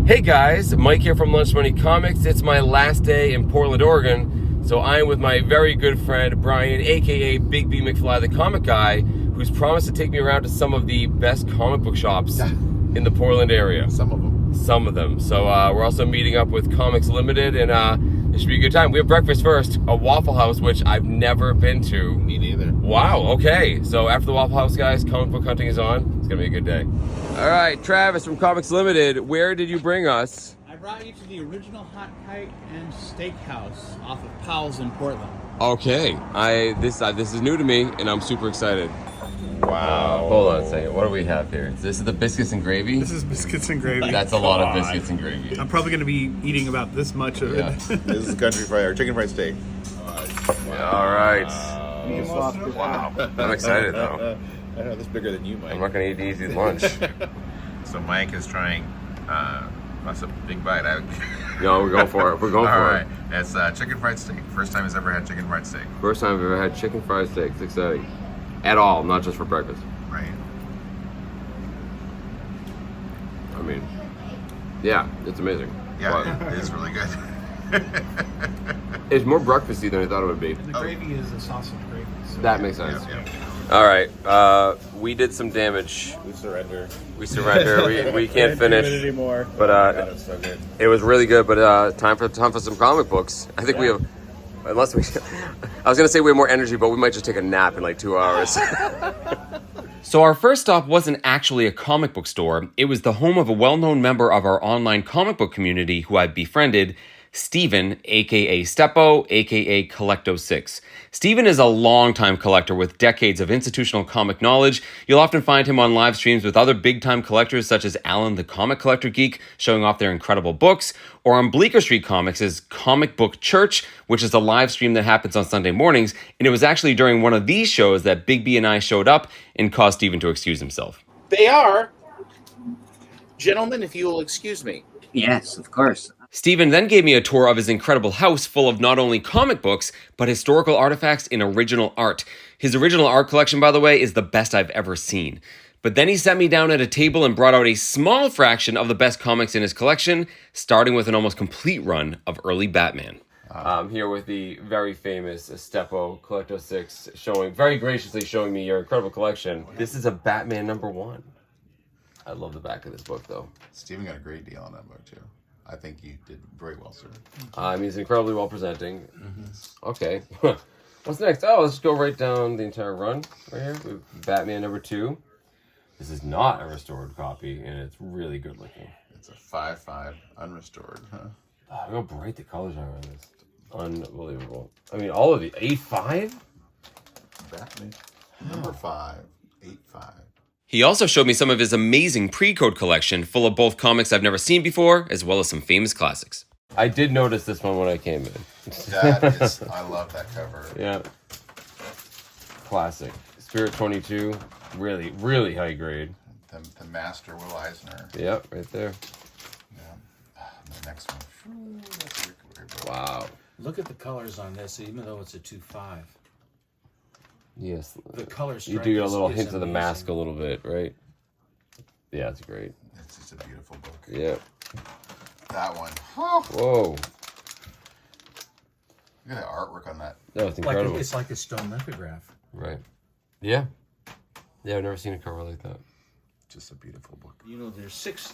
Hey guys, Mike here from Lunch Money Comics. It's my last day in Portland, Oregon, so I am with my very good friend Brian, aka Big B McFly, the comic guy, who's promised to take me around to some of the best comic book shops in the Portland area. Some of them. So we're also meeting up with Comics Limited, and it should be a good time. We have breakfast first, a Waffle House, which I've never been to. Me neither. Wow, okay. So after the Waffle House, guys, comic book hunting is on. It's gonna be a good day. All right, Travis from Comics Limited, where did you bring us? I brought you to the original Hot Kite and Steakhouse off of Powell's in Portland. Okay, this is new to me, and I'm super excited. Wow. Hold on a second. What do we have here? This is the biscuits and gravy. This is biscuits and gravy. That's a lot of biscuits and gravy. I'm probably going to be eating about this much of Yeah. it. This is country fried or chicken fried steak. All right. Wow. I'm excited though. I know this is bigger than you, Mike. I'm not gonna eat these at lunch. So Mike is trying. That's a big bite. No, we're going for it. We're going All for right. it. It's chicken fried steak. First time he's ever had chicken fried steak. First time I've ever had chicken fried steak. It's exciting. At all, not just for breakfast. Right. I mean, yeah, it's amazing. Yeah, it is really good. It's more breakfasty than I thought it would be. And the gravy is a sausage gravy. So That makes sense. Yeah. All right, we did some damage. We surrender. We surrender. we can't finish. do it anymore. But God, it's so good. it was really good. But time for some comic books. I think we have. Unless we, I was gonna say we have more energy, but we might just take a nap in like 2 hours. So our first stop wasn't actually a comic book store. It was the home of a well-known member of our online comic book community who I befriended, Steven, aka Steppo, aka Collecto6. Steven is a longtime collector with decades of institutional comic knowledge. You'll often find him on live streams with other big-time collectors such as Alan the Comic Collector Geek, showing off their incredible books, or on Bleecker Street Comics' Comic Book Church, which is a live stream that happens on Sunday mornings, and it was actually during one of these shows that Big B and I showed up and caused Steven to excuse himself. They are. Gentlemen, if you will excuse me. Yes, of course. Steven then gave me a tour of his incredible house full of not only comic books, but historical artifacts in original art. His original art collection, by the way, is the best I've ever seen. But then he sat me down at a table and brought out a small fraction of the best comics in his collection, starting with an almost complete run of early Batman. I'm here with the very famous Steppo Collecto6, very graciously showing me your incredible collection. This is a Batman #1. I love the back of this book, though. Steven got a great deal on that book too. I think you did very well, sir. He's incredibly well presenting. Okay. What's next? Oh, let's just go right down the entire run right here. We have Batman #2. This is not a restored copy, and it's really good looking. It's a 5.5 unrestored, huh? Oh, look how bright the colors are on this. Unbelievable. I mean, all of the 8.5? Batman. Number 5. 8.5. He also showed me some of his amazing pre-code collection, full of both comics I've never seen before, as well as some famous classics. I did notice this one when I came in. That is, I love that cover. Yeah. Classic. Spirit 22, really, really high grade. The master Will Eisner. Yep, right there. Yeah. The next one. Whew, that's a great book. Wow. Look at the colors on this, even though it's a 2.5. Yes. The color You strike do get a little is hint of the amazing. mask a little bit, right? Yeah, it's great. It's just a beautiful book. Yeah. That one. Oh, Whoa. look at the artwork on that. That was Like incredible. it's like a stone lithograph. Right. Yeah. Yeah, I've never seen a cover like that. Just a beautiful book. You know, there are six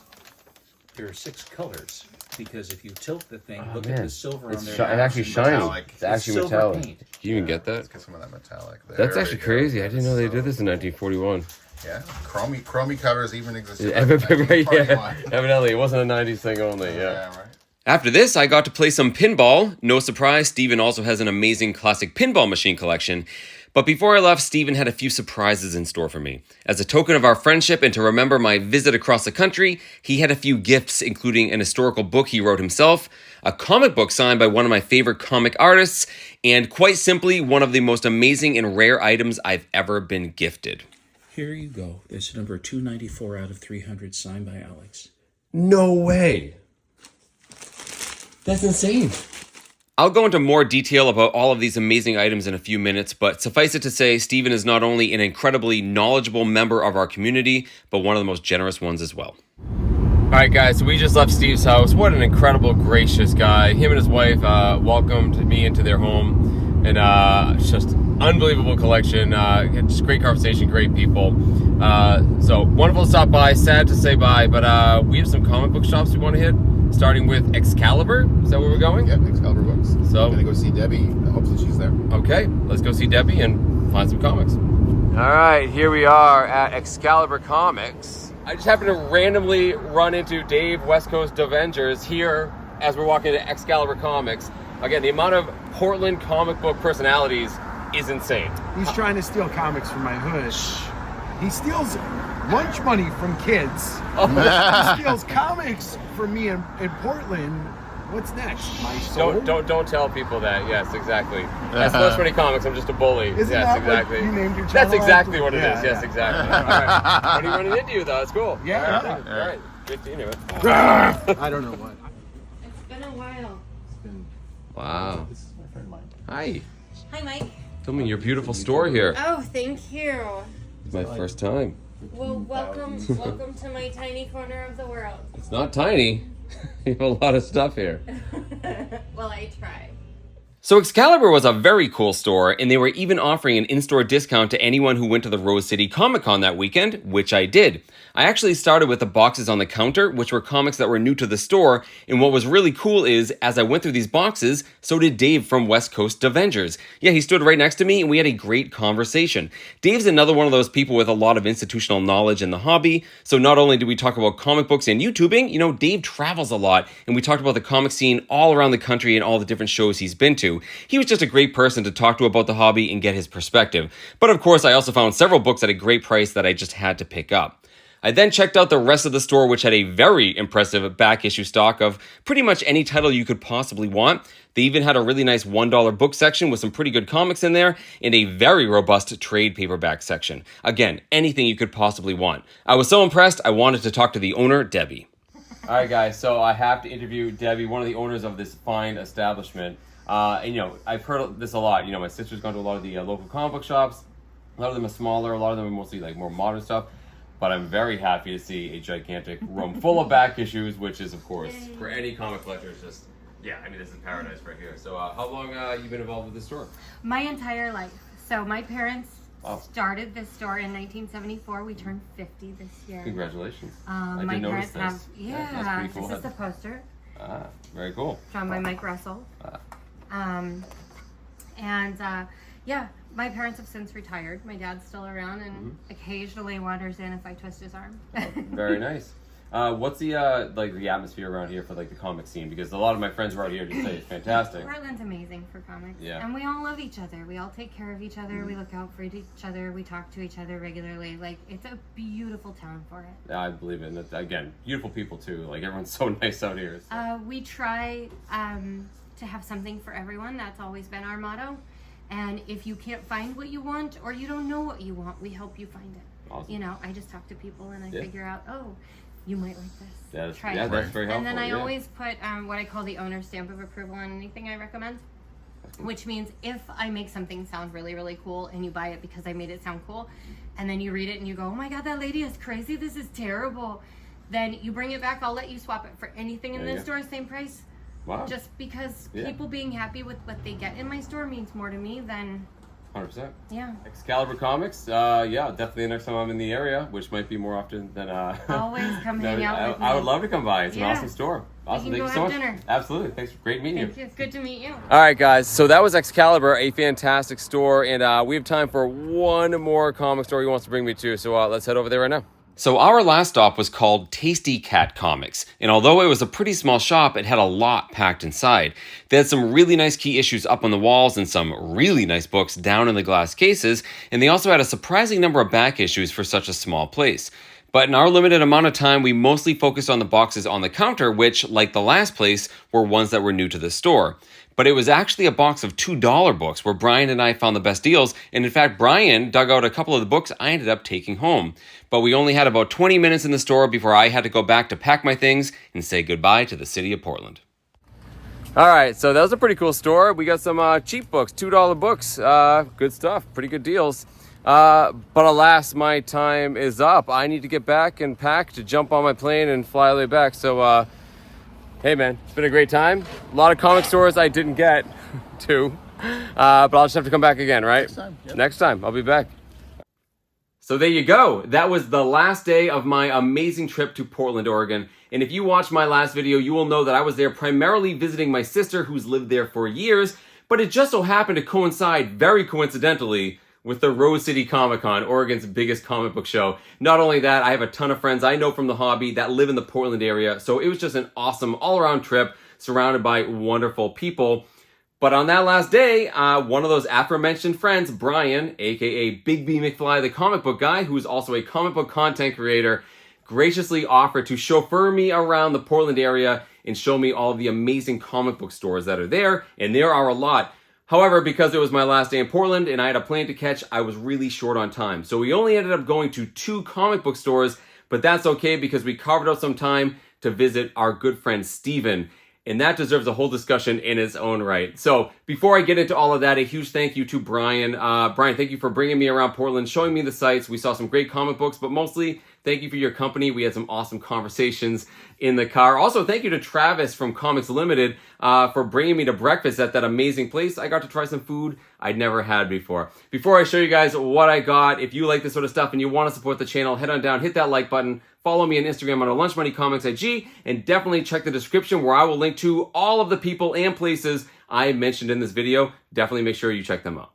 colors because if you tilt the thing, Oh, look man. at the silver It's on there. shi- it actually shiny. metallic. It's actually Silver metallic. paint. Can you even get that? Let's get some of that metallic there. That's we actually go. crazy. I didn't know they did this in 1941. Yeah, chromy covers even existed. Yeah, in yeah, 1941. evidently it wasn't a 90s thing only, yeah. Yeah, right. After this, I got to play some pinball. No surprise, Steven also has an amazing classic pinball machine collection. But before I left, Steven had a few surprises in store for me. As a token of our friendship and to remember my visit across the country, he had a few gifts, including an historical book he wrote himself, a comic book signed by one of my favorite comic artists, and quite simply, one of the most amazing and rare items I've ever been gifted. Here you go. It's number 294 out of 300, signed by Alex. No way. That's insane. I'll go into more detail about all of these amazing items in a few minutes, but suffice it to say, Steven is not only an incredibly knowledgeable member of our community, but one of the most generous ones as well. All right, guys, so we just left Steve's house. What an incredible, gracious guy. Him and his wife welcomed me into their home, and it's just unbelievable collection. Just great conversation, great people. So wonderful to stop by. Sad to say bye, but we have some comic book shops we want to hit, starting with Excalibur. Is that where we're going? Yep, Excalibur Books. So I'm gonna go see Debbie. Hopefully she's there. Okay, let's go see Debbie and find some comics. All right, here we are at Excalibur Comics. I just happened to randomly run into Dave, West Coast Avengers, here as we're walking to Excalibur Comics. Again, the amount of Portland comic book personalities is insane. He's trying to steal comics from my hood. He steals lunch money from kids. He steals comics from me in Portland. What's next? My soul? Don't tell people that. Yes, exactly. That's so many comics. I'm just a bully. Isn't yes, that exactly. what you named your channel? That's exactly what it Yeah, is. Yes, yeah. exactly. All right. What are you running into you though? It's cool. Yeah. All right. Good to know it. I don't know what. It's been a while. Wow. This is my friend mine. Hi. Hi, Mike. Filming your beautiful store here. Oh, thank you. It's my first time. Well, welcome to my tiny corner of the world. It's not tiny. You have a lot of stuff here. Well, I try. So Excalibur was a very cool store, and they were even offering an in-store discount to anyone who went to the Rose City Comic Con that weekend, which I did. I actually started with the boxes on the counter, which were comics that were new to the store, and what was really cool is, as I went through these boxes, so did Dave from West Coast Avengers. Yeah, he stood right next to me, and we had a great conversation. Dave's another one of those people with a lot of institutional knowledge in the hobby, so not only did we talk about comic books and YouTubing, Dave travels a lot, and we talked about the comic scene all around the country and all the different shows he's been to. He was just a great person to talk to about the hobby and get his perspective. But of course, I also found several books at a great price that I just had to pick up. I then checked out the rest of the store, which had a very impressive back issue stock of pretty much any title you could possibly want. They even had a really nice $1 book section with some pretty good comics in there, and a very robust trade paperback section. Again, anything you could possibly want. I was so impressed, I wanted to talk to the owner, Debbie. All right, guys, so I have to interview Debbie, one of the owners of this fine establishment. And I've heard this a lot. My sister's gone to a lot of the local comic book shops. A lot of them are smaller. A lot of them are mostly like more modern stuff. But I'm very happy to see a gigantic room full of back issues, which is, of course, for any comic collector, it's just, this is paradise right here. So how long you been involved with this store? My entire life. So my parents Wow. started this store in 1974. We turned 50 this year. Congratulations. I My did notice parents this. have, That's pretty cool. this is the poster Very cool. drawn by Mike Russell. My parents have since retired. My dad's still around and occasionally wanders in if I twist his arm. Very nice. What's the the atmosphere around here for the comic scene? Because a lot of my friends who are out here just say it's fantastic. Portland's amazing for comics. Yeah. And we all love each other. We all take care of each other. We look out for each other. We talk to each other regularly. It's a beautiful town for it. I believe it. And again, beautiful people too. Everyone's so nice out here. So. We try to have something for everyone. That's always been our motto. And if you can't find what you want or you don't know what you want, we help you find it. Awesome. I just talk to people and I figure out, you might like this. Try it. That's very helpful. And then I always put what I call the owner's stamp of approval on anything I recommend. Which means if I make something sound really, really cool and you buy it because I made it sound cool, and then you read it and you go, oh my God, that lady is crazy. This is terrible. Then you bring it back. I'll let you swap it for anything in the store, same price. Wow. Just because people being happy with what they get in my store means more to me than 100%. Yeah. Excalibur Comics, definitely the next time I'm in the area, which might be more often than always come hang out with me. I would love to come by. It's an awesome store. Awesome. We can Thank go you have so much. dinner. Absolutely. Thanks. Great meeting you. Thank you. It's good to meet you. All right, guys. So that was Excalibur, a fantastic store, and we have time for one more comic store he wants to bring me to. So let's head over there right now. So our last stop was called Tasty Cat Comics, and although it was a pretty small shop, it had a lot packed inside. They had some really nice key issues up on the walls and some really nice books down in the glass cases, and they also had a surprising number of back issues for such a small place. But in our limited amount of time, we mostly focused on the boxes on the counter, which, like the last place, were ones that were new to the store. But it was actually a box of $2 books where Brian and I found the best deals, and in fact, Brian dug out a couple of the books I ended up taking home. But we only had about 20 minutes in the store before I had to go back to pack my things and say goodbye to the city of Portland. All right, so that was a pretty cool store. We got some cheap books, $2 books. Good stuff, pretty good deals. But alas, my time is up. I need to get back and pack to jump on my plane and fly all the way back. So, hey man, it's been a great time. A lot of comic stores I didn't get to, but I'll just have to come back again, right? Next time, I'll be back. So there you go. That was the last day of my amazing trip to Portland, Oregon. And if you watched my last video, you will know that I was there primarily visiting my sister who's lived there for years, but it just so happened to coincide, very coincidentally, with the Rose City Comic Con, Oregon's biggest comic book show. Not only that, I have a ton of friends I know from the hobby that live in the Portland area, so it was just an awesome all-around trip surrounded by wonderful people. But on that last day, one of those aforementioned friends, Brian, aka Big B McFly, the comic book guy, who is also a comic book content creator, graciously offered to chauffeur me around the Portland area and show me all of the amazing comic book stores that are there, and there are a lot. However, because it was my last day in Portland and I had a plane to catch, I was really short on time. So we only ended up going to 2 comic book stores, but that's okay because we carved out some time to visit our good friend Steven. And that deserves a whole discussion in its own right. So before I get into all of that, a huge thank you to Brian. Brian, thank you for bringing me around Portland, showing me the sights. We saw some great comic books, but mostly thank you for your company. We had some awesome conversations in the car. Also, thank you to Travis from Comics Limited for bringing me to breakfast at that amazing place. I got to try some food I'd never had before. Before I show you guys what I got, if you like this sort of stuff and you want to support the channel, head on down, hit that like button. Follow me on Instagram under Lunch Money Comics IG, and definitely check the description where I will link to all of the people and places I mentioned in this video. Definitely make sure you check them out.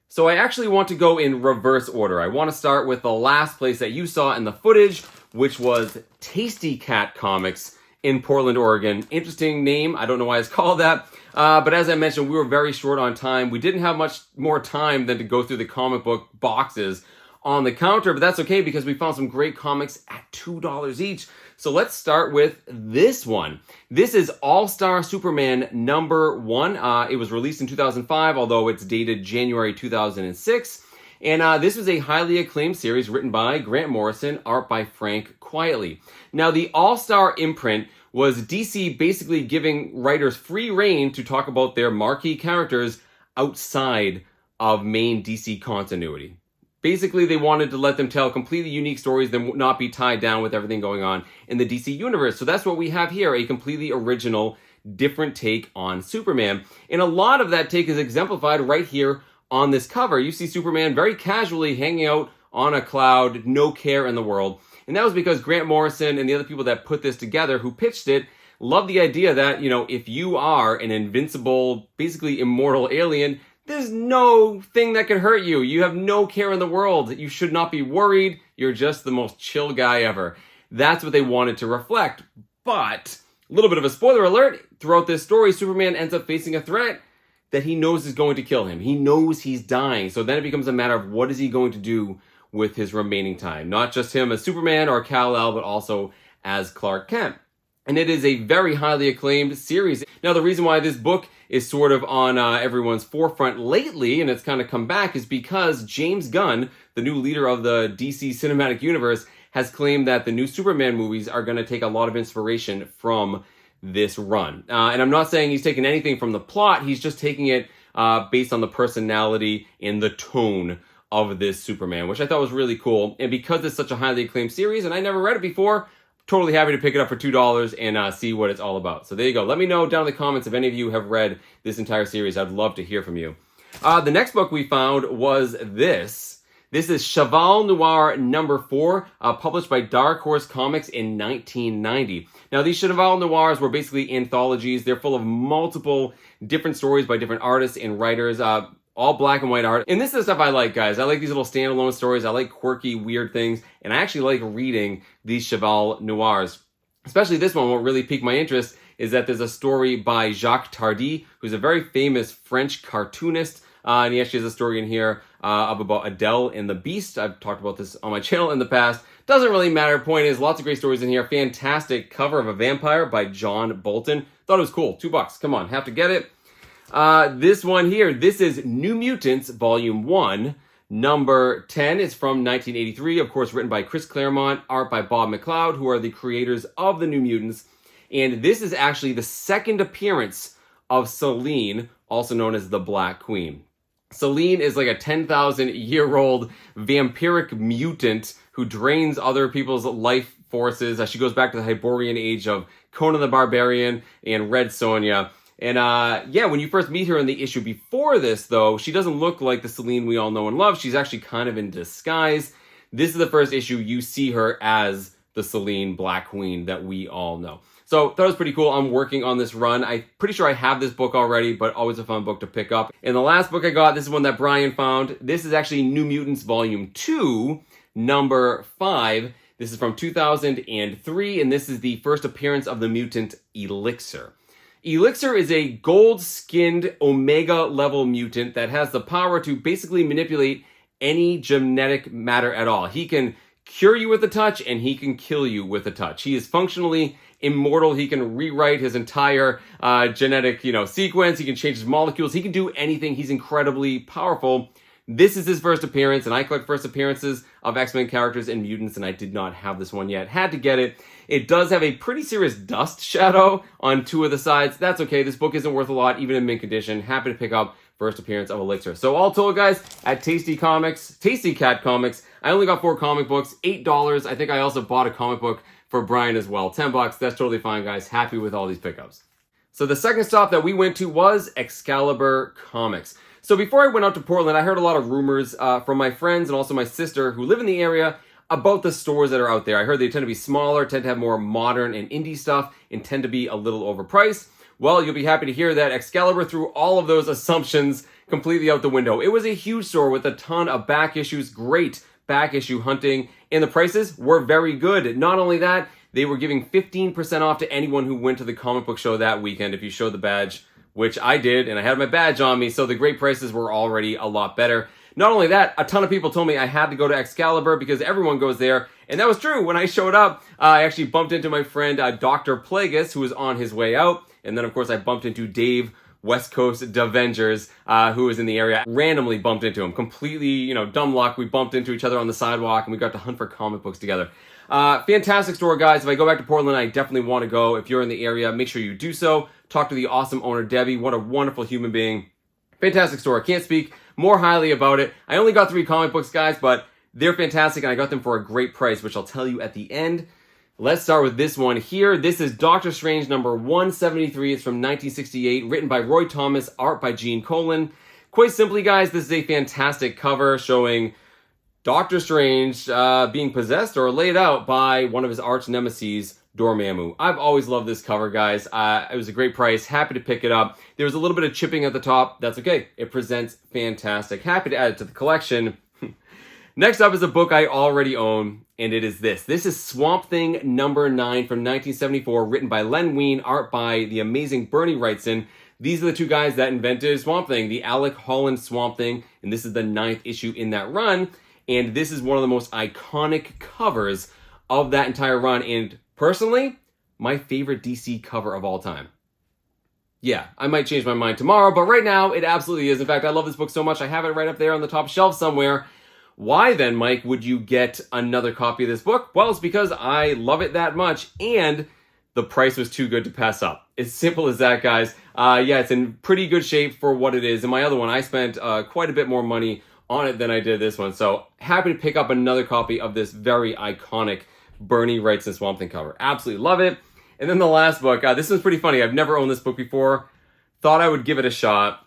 So I actually want to go in reverse order. I want to start with the last place that you saw in the footage, which was Tasty Cat Comics in Portland, Oregon. Interesting name. I don't know why it's called that. But as I mentioned, we were very short on time. We didn't have much more time than to go through the comic book boxes on the counter, but that's okay because we found some great comics at $2 each. So let's start with this one. This is All-Star Superman #1. It was released in 2005, although it's dated January 2006. And this was a highly acclaimed series written by Grant Morrison, art by Frank Quitely. Now, the All-Star imprint was DC basically giving writers free rein to talk about their marquee characters outside of main DC continuity. Basically, they wanted to let them tell completely unique stories and not be tied down with everything going on in the DC universe. So that's what we have here, a completely original, different take on Superman. And a lot of that take is exemplified right here on this cover. You see Superman very casually hanging out on a cloud, no care in the world. And that was because Grant Morrison and the other people that put this together, who pitched it, loved the idea that, you know, if you are an invincible, basically immortal alien, there's no thing that can hurt you. You have no care in the world. You should not be worried. You're just the most chill guy ever. That's what they wanted to reflect. But, a little bit of a spoiler alert, throughout this story, Superman ends up facing a threat that he knows is going to kill him. He knows he's dying. So then it becomes a matter of what is he going to do with his remaining time. Not just him as Superman or Kal-El, but also as Clark Kent. And it is a very highly acclaimed series. Now, the reason why this book is sort of on everyone's forefront lately, and it's kind of come back, is because James Gunn, the new leader of the DC Cinematic Universe, has claimed that the new Superman movies are going to take a lot of inspiration from this run. And I'm not saying he's taking anything from the plot, he's just taking it based on the personality and the tone of this Superman, which I thought was really cool. And because it's such a highly acclaimed series, and I never read it before, totally happy to pick it up for $2 and see what it's all about. So there you go. Let me know down in the comments if any of you have read this entire series. I'd love to hear from you. The next book we found was this. This is Cheval Noir #4, published by Dark Horse Comics in 1990. Now, these Cheval Noirs were basically anthologies. They're full of multiple different stories by different artists and writers. All black and white art. And this is the stuff I like, guys. I like these little standalone stories. I like quirky, weird things. And I actually like reading these Cheval Noirs. Especially this one, what really piqued my interest is that there's a story by Jacques Tardi, who's a very famous French cartoonist. And he actually has a story in here about Adele and the Beast. I've talked about this on my channel in the past. Doesn't really matter. Point is, lots of great stories in here. Fantastic cover of a vampire by John Bolton. Thought it was cool. $2. Come on, have to get it. This one here, this is New Mutants, Volume 1, number 10. It's from 1983, of course, written by Chris Claremont, art by Bob McLeod, who are the creators of the New Mutants. And this is actually the second appearance of Selene, also known as the Black Queen. Selene is like a 10,000-year-old vampiric mutant who drains other people's life forces. She goes back to the Hyborian age of Conan the Barbarian and Red Sonja. And yeah, when you first meet her in the issue before this, though, she doesn't look like the Selene we all know and love. She's actually kind of in disguise. This is the first issue you see her as the Selene Black Queen that we all know. So that was pretty cool. I'm working on this run. I'm pretty sure I have this book already, but always a fun book to pick up. And the last book I got, this is one that Brian found. This is actually New Mutants Volume 2, number 5. This is from 2003, and this is the first appearance of the mutant Elixir. Elixir is a gold-skinned Omega-level mutant that has the power to basically manipulate any genetic matter at all. He can cure you with a touch, and he can kill you with a touch. He is functionally immortal. He can rewrite his entire genetic, sequence. He can change his molecules. He can do anything. He's incredibly powerful. This is his first appearance, and I collect first appearances of X-Men characters and mutants, and I did not have this one yet. Had to get it. It does have a pretty serious dust shadow on 2 of the sides. That's okay. This book isn't worth a lot, even in mint condition. Happy to pick up first appearance of Elixir. So all told, guys, at Tasty Cat Comics, I only got 4 comic books, $8. I think I also bought a comic book for Brian as well. $10. That's totally fine, guys. Happy with all these pickups. So the second stop that we went to was Excalibur Comics. So before I went out to Portland, I heard a lot of rumors from my friends and also my sister who live in the area about the stores that are out there. I heard they tend to be smaller, tend to have more modern and indie stuff, and tend to be a little overpriced. Well, you'll be happy to hear that Excalibur threw all of those assumptions completely out the window. It was a huge store with a ton of back issues, great back issue hunting, and the prices were very good. Not only that, they were giving 15% off to anyone who went to the comic book show that weekend if you showed the badge, which I did, and I had my badge on me, so the great prices were already a lot better. Not only that, a ton of people told me I had to go to Excalibur because everyone goes there, and that was true. When I showed up, I actually bumped into my friend Dr. Plagueis, who was on his way out, and then of course I bumped into Dave, West Coast Avengers, who was in the area. Randomly bumped into him, completely, dumb luck. We bumped into each other on the sidewalk, and we got to hunt for comic books together. Fantastic store, guys. If I go back to Portland, I definitely want to go. If you're in the area, make sure you do so. Talk to the awesome owner, Debbie. What a wonderful human being. Fantastic store. Can't speak more highly about it. I only got 3 comic books, guys, but they're fantastic, and I got them for a great price, which I'll tell you at the end. Let's start with this one here. This is Doctor Strange number 173. It's from 1968, written by Roy Thomas, art by Gene Colan. Quite simply, guys, this is a fantastic cover showing Doctor Strange being possessed or laid out by one of his arch nemeses, Dormammu. I've always loved this cover, guys. It was a great price. Happy to pick it up. There was a little bit of chipping at the top. That's okay. It presents fantastic. Happy to add it to the collection. Next up is a book I already own, and it is this. This is Swamp Thing number 9 from 1974, written by Len Wein, art by the amazing Bernie Wrightson. These are the 2 guys that invented Swamp Thing, the Alec Holland Swamp Thing, and this is the 9th issue in that run. And this is one of the most iconic covers of that entire run. And personally, my favorite DC cover of all time. Yeah, I might change my mind tomorrow, but right now it absolutely is. In fact, I love this book so much, I have it right up there on the top shelf somewhere. Why then, Mike, would you get another copy of this book? Well, it's because I love it that much, and the price was too good to pass up. It's simple as that, guys. Yeah, it's in pretty good shape for what it is. And my other one, I spent quite a bit more money on it than I did this one. So happy to pick up another copy of this very iconic Bernie Wrightson Swamp Thing cover. Absolutely love it. And then the last book, this one's pretty funny. I've never owned this book before. Thought I would give it a shot.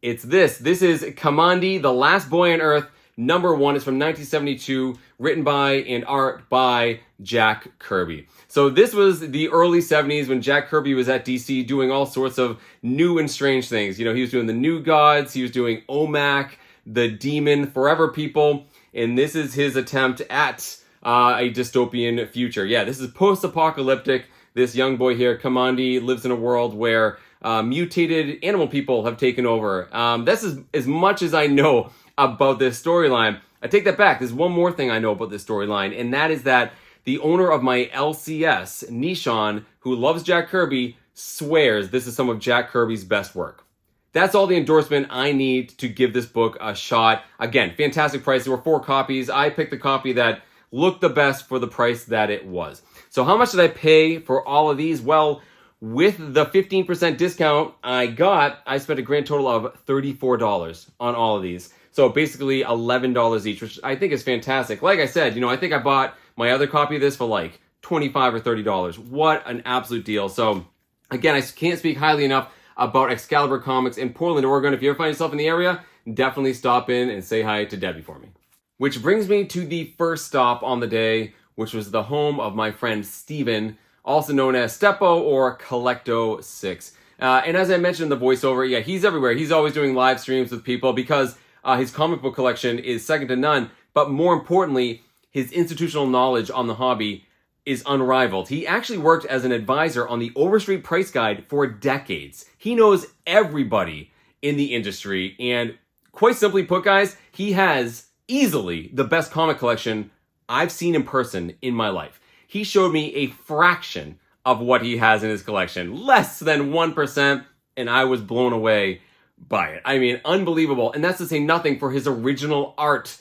It's this. This is Kamandi, The Last Boy on Earth, number 1. It's from 1972, written by and art by Jack Kirby. So this was the early 70s when Jack Kirby was at DC doing all sorts of new and strange things. He was doing the New Gods, he was doing OMAC, the Demon, Forever People, and this is his attempt at a dystopian future. Yeah, this is post-apocalyptic. This young boy here, Kamandi, lives in a world where mutated animal people have taken over. That's as much as I know about this storyline. I take that back. There's one more thing I know about this storyline, and that is that the owner of my LCS, Nishan, who loves Jack Kirby, swears this is some of Jack Kirby's best work. That's all the endorsement I need to give this book a shot. Again, fantastic price. There were 4 copies. I picked the copy that looked the best for the price that it was. So how much did I pay for all of these? Well, With the 15% discount I spent a grand total of $34 on all of these. So basically $11 each, which I think is fantastic. Like I said, I think I bought my other copy of this for like $25 or $30. What an absolute deal. So again, I can't speak highly enough about Excalibur Comics in Portland, Oregon. If you ever find yourself in the area, definitely stop in and say hi to Debbie for me. Which brings me to the first stop on the day, which was the home of my friend Steven, also known as Steppo or Collecto6. And as I mentioned in the voiceover, yeah, he's everywhere. He's always doing live streams with people because his comic book collection is second to none. But more importantly, his institutional knowledge on the hobby is unrivaled. He actually worked as an advisor on the Overstreet Price Guide for decades. He knows everybody in the industry. And quite simply put, guys, he has easily the best comic collection I've seen in person in my life. He showed me a fraction of what he has in his collection, less than 1%, and I was blown away by it. I mean, unbelievable. And that's to say nothing for his original art.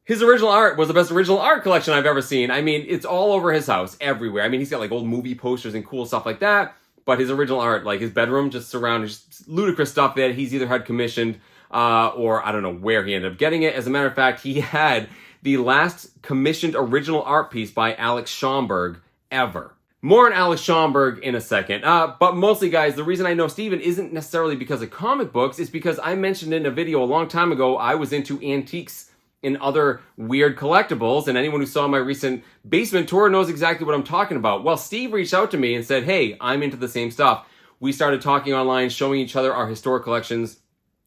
His original art was the best original art collection I've ever seen. I mean, it's all over his house, everywhere. I mean, he's got like old movie posters and cool stuff like that, but his original art, like his bedroom, just surrounded just ludicrous stuff that he's either had commissioned or I don't know where he ended up getting it. As a matter of fact, he had the last commissioned original art piece by Alex Schomburg ever. More on Alex Schomburg in a second. But mostly, guys, the reason I know Steven isn't necessarily because of comic books. It's because I mentioned in a video a long time ago I was into antiques and other weird collectibles. And anyone who saw my recent basement tour knows exactly what I'm talking about. Well, Steve reached out to me and said, hey, I'm into the same stuff. We started talking online, showing each other our historic collections.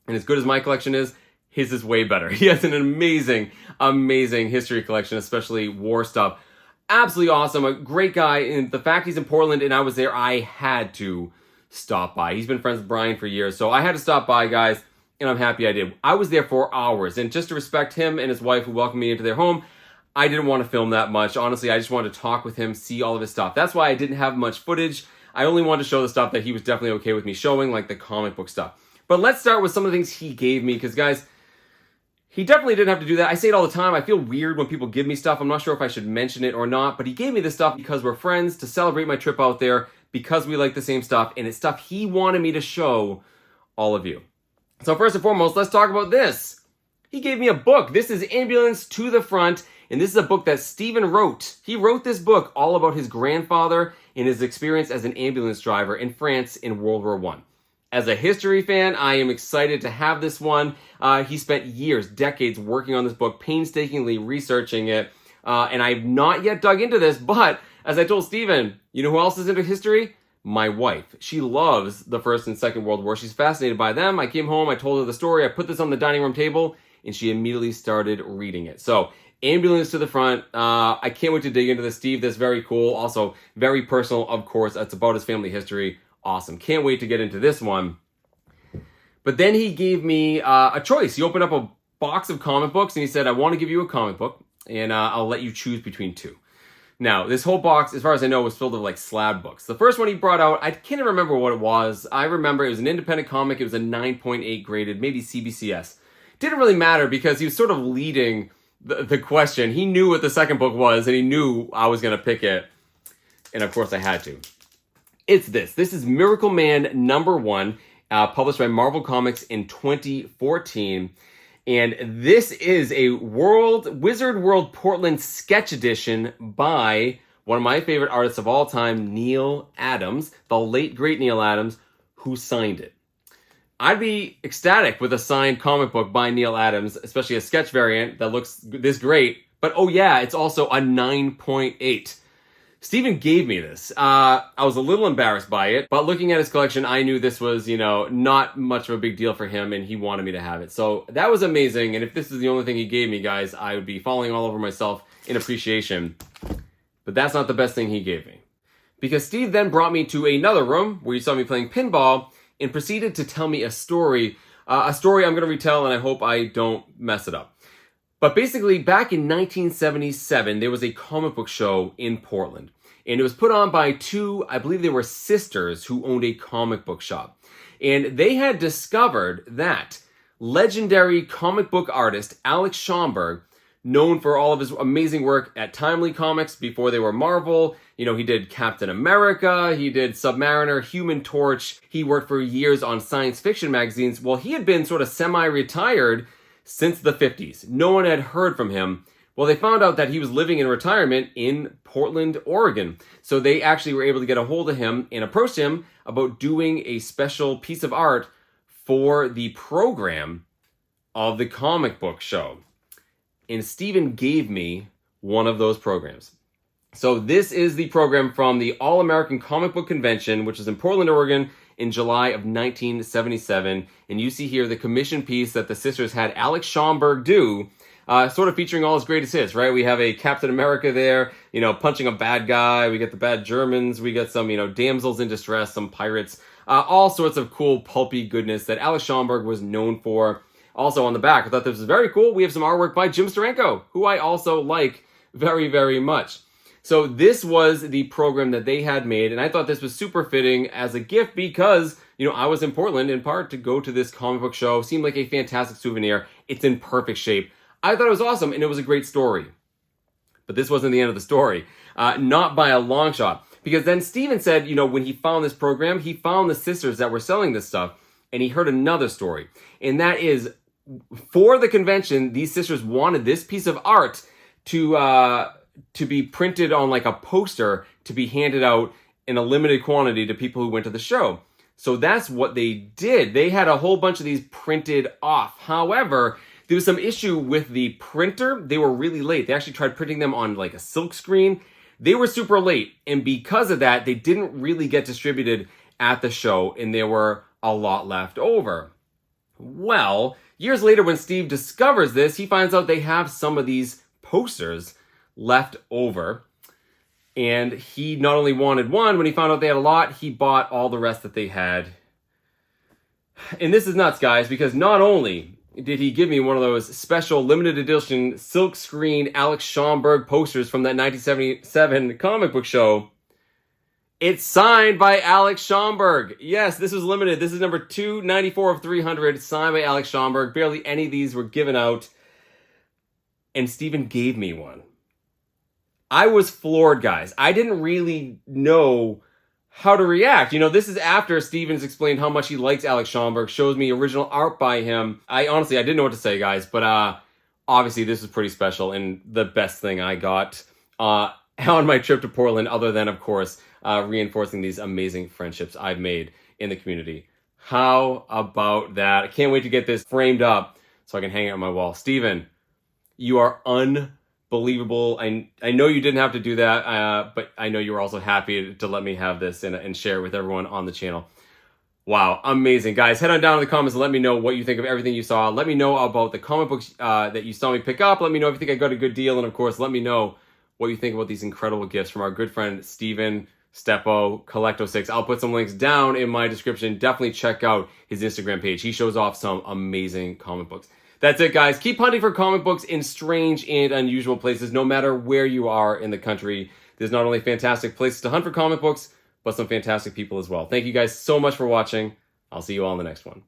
And as good as my collection is, his is way better. He has an amazing, amazing history collection, especially war stuff. Absolutely awesome. A great guy. And the fact he's in Portland and I was there, I had to stop by. He's been friends with Brian for years. So I had to stop by, guys, and I'm happy I did. I was there for hours. And just to respect him and his wife who welcomed me into their home, I didn't want to film that much. Honestly, I just wanted to talk with him, see all of his stuff. That's why I didn't have much footage. I only wanted to show the stuff that he was definitely okay with me showing, like the comic book stuff. But let's start with some of the things he gave me, because, guys, he definitely didn't have to do that. I say it all the time. I feel weird when people give me stuff. I'm not sure if I should mention it or not, but he gave me this stuff because we're friends, to celebrate my trip out there, because we like the same stuff, and it's stuff he wanted me to show all of you. So first and foremost, let's talk about this. He gave me a book. This is Ambulance to the Front, and this is a book that Steven wrote. He wrote this book all about his grandfather and his experience as an ambulance driver in France in World War I. As a history fan, I am excited to have this one. He spent years, decades working on this book, painstakingly researching it. And I've not yet dug into this, but as I told Steven, you know who else is into history? My wife. She loves the First and Second World War. She's fascinated by them. I came home, I told her the story, I put this on the dining room table, and she immediately started reading it. So, Ambulance to the Front. I can't wait to dig into this, Steve. That's very cool. Also, very personal, of course. It's about his family history. Awesome. Can't wait to get into this one. But then he gave me a choice. He opened up a box of comic books and he said, I want to give you a comic book and I'll let you choose between two. Now, this whole box, as far as I know, was filled with like slab books. The first one he brought out, I can't remember what it was. I remember it was an independent comic. It was a 9.8 graded, maybe CBCS. Didn't really matter because he was sort of leading the question. He knew what the second book was and he knew I was going to pick it. And of course I had to. It's this. This is Miracle Man #1, published by Marvel Comics in 2014. And this is a Wizard World Portland sketch edition by one of my favorite artists of all time, Neal Adams, the late, great Neal Adams, who signed it. I'd be ecstatic with a signed comic book by Neal Adams, especially a sketch variant that looks this great. But oh yeah, it's also a 9.8. Steven gave me this. I was a little embarrassed by it, but looking at his collection, I knew this was, not much of a big deal for him, and he wanted me to have it. So that was amazing, and if this is the only thing he gave me, guys, I would be falling all over myself in appreciation. But that's not the best thing he gave me. Because Steve then brought me to another room where you saw me playing pinball and proceeded to tell me a story I'm going to retell, and I hope I don't mess it up. But basically, back in 1977, there was a comic book show in Portland. And it was put on by two, I believe they were sisters, who owned a comic book shop. And they had discovered that legendary comic book artist Alex Schomburg known for all of his amazing work at Timely Comics before they were Marvel. You know, he did Captain America, he did Submariner, Human Torch. He worked for years on science fiction magazines. Well, he had been sort of semi-retired since the 50s. No one had heard from him. Well, they found out that he was living in retirement in Portland, Oregon. So they actually were able to get a hold of him and approach him about doing a special piece of art for the program of the comic book show. And Steven gave me one of those programs. So this is the program from the All-American Comic Book Convention, which is in Portland, Oregon, in July of 1977. And you see here the commission piece that the sisters had Alex Schomburg do, sort of featuring all his greatest hits, right? We have a Captain America there, you know, punching a bad guy. We get the bad Germans. We get some, you know, damsels in distress, some pirates, all sorts of cool pulpy goodness that Alex Schomburg was known for. Also on the back, I thought this was very cool. We have some artwork by Jim Steranko, who I also like very, very much. So this was the program that they had made, and I thought this was super fitting as a gift because, you know, I was in Portland in part to go to this comic book show. Seemed like a fantastic souvenir. It's in perfect shape. I thought it was awesome, and it was a great story. But this wasn't the end of the story. Not by a long shot. Because then Steven said, you know, when he found this program, he found the sisters that were selling this stuff, and he heard another story. And that is, for the convention, these sisters wanted this piece of art to be printed on like a poster to be handed out in a limited quantity to people who went to the show. So that's what they did. They had a whole bunch of these printed off. However, there was some issue with the printer. They were really late. They actually tried printing them on like a silk screen. They were super late. And because of that, they didn't really get distributed at the show, and there were a lot left over. Well, years later when Steve discovers this, he finds out they have some of these posters left over. And he not only wanted one, when he found out they had a lot, he bought all the rest that they had. And this is nuts, guys, because not only did he give me one of those special limited edition silk screen Alex Schomburg posters from that 1977 comic book show, it's signed by Alex Schomburg. Yes, this was limited. This is number 294 of 300, signed by Alex Schomburg. Barely any of these were given out. And Steven gave me one. I was floored, guys. I didn't really know how to react. You know, this is after Steven's explained how much he likes Alex Schomburg, shows me original art by him. I didn't know what to say, guys, but obviously this is pretty special and the best thing I got on my trip to Portland, other than, of course, reinforcing these amazing friendships I've made in the community. How about that? I can't wait to get this framed up so I can hang it on my wall. Steven, you are unbelievable. I know you didn't have to do that, but I know you were also happy to let me have this and share it with everyone on the channel. Wow, amazing. Guys, head on down to the comments and let me know what you think of everything you saw. Let me know about the comic books that you saw me pick up. Let me know if you think I got a good deal. And of course, let me know what you think about these incredible gifts from our good friend Steven Steppo, Collecto6. I'll put some links down in my description. Definitely check out his Instagram page. He shows off some amazing comic books. That's it, guys. Keep hunting for comic books in strange and unusual places, no matter where you are in the country. There's not only fantastic places to hunt for comic books, but some fantastic people as well. Thank you guys so much for watching. I'll see you all in the next one.